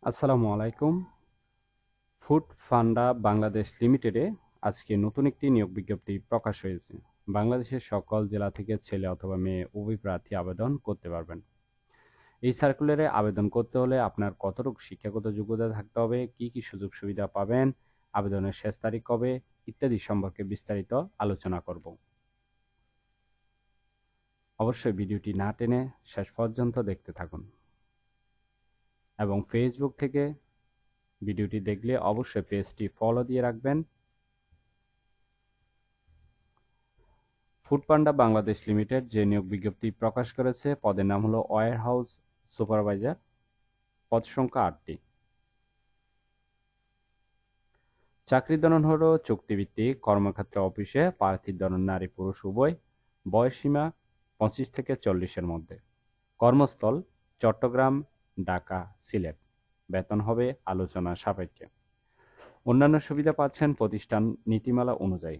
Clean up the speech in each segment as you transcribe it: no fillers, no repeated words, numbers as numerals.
আসসালামু আলাইকুম। ফুড ফান্ডা বাংলাদেশ লিমিটেডে আজকে নতুন একটি নিয়োগ বিজ্ঞপ্তি প্রকাশ হয়েছে। বাংলাদেশের সকল জেলা থেকে ছেলে অথবা মেয়ে উভয় প্রার্থী আবেদন করতে পারবেন। এই সার্কুলারে আবেদন করতে হলে আপনার কতটুকু শিক্ষাগত যোগ্যতা থাকতে হবে, কি কি সুযোগ সুবিধা পাবেন, আবেদনের শেষ তারিখ কবে ইত্যাদি সম্পর্কে বিস্তারিত আলোচনা করব। অবশ্যই ভিডিওটি না টেনে শেষ পর্যন্ত দেখতে থাকুন এবং ফেসবুক থেকে ভিডিওটি দেখলে অবশ্যই পেজটি ফলো দিয়ে রাখবেন। ফুড পান্ডা বাংলাদেশ লিমিটেড যে নিয়োগ বিজ্ঞপ্তি প্রকাশ করেছে পদের নাম হলো ওয়্যার হাউস সুপারভাইজার। পদ সংখ্যা 8টি। চাকরির ধরন হলো চুক্তিভিত্তিক কর্মক্ষেত্র অফিসে, প্রার্থীর ধরন নারী পুরুষ উভয়, বয়সসীমা 25 থেকে 40-এর মধ্যে। কর্মস্থল চট্টগ্রাম, ঢাকা, সিলেট। বেতন হবে আলোচনা সাপেক্ষে। অন্যান্য সুবিধা পাচ্ছেন প্রতিষ্ঠান নীতিমালা অনুযায়ী।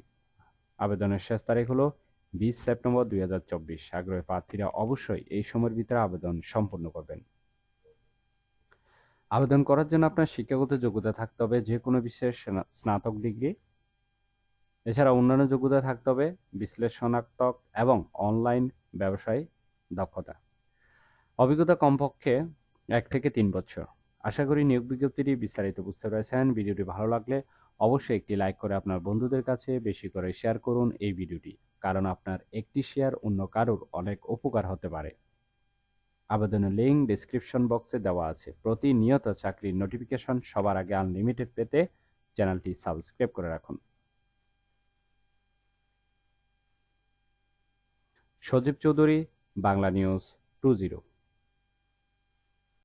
আবেদনের শেষ তারিখ হলো 20 সেপ্টেম্বর 2024। আগ্রহী প্রার্থীরা অবশ্যই এই সময়ের ভিতরে আবেদন সম্পন্ন করবেন। আবেদন করার জন্য আপনার শিক্ষাগত যোগ্যতা থাকতে হবে যে কোনো বিষয়ে স্নাতক ডিগ্রি। এছাড়া অন্যান্য যোগ্যতা থাকতে হবে বিশ্লেষণাত্মক এবং অনলাইন ব্যবসায় দক্ষতা। অভিজ্ঞতা কমপক্ষে 1 থেকে 3 বছর। আশা করি নিয়োগ বিজ্ঞপ্তিটি বিস্তারিত বুঝতে পেরেছেন। ভিডিওটি ভালো লাগলে অবশ্যই একটি লাইক করে আপনার বন্ধুদের কাছে বেশি করে শেয়ার করুন এই ভিডিওটি, কারণ আপনার একটি শেয়ার অন্য কারোর অনেক উপকার হতে পারে। আবেদনের লিঙ্ক ডেসক্রিপশন বক্সে দেওয়া আছে। প্রতিনিয়ত চাকরির নোটিফিকেশন সবার আগে আনলিমিটেড পেতে চ্যানেলটি সাবস্ক্রাইব করে রাখুন। সজীব চৌধুরী, বাংলা নিউজ 20।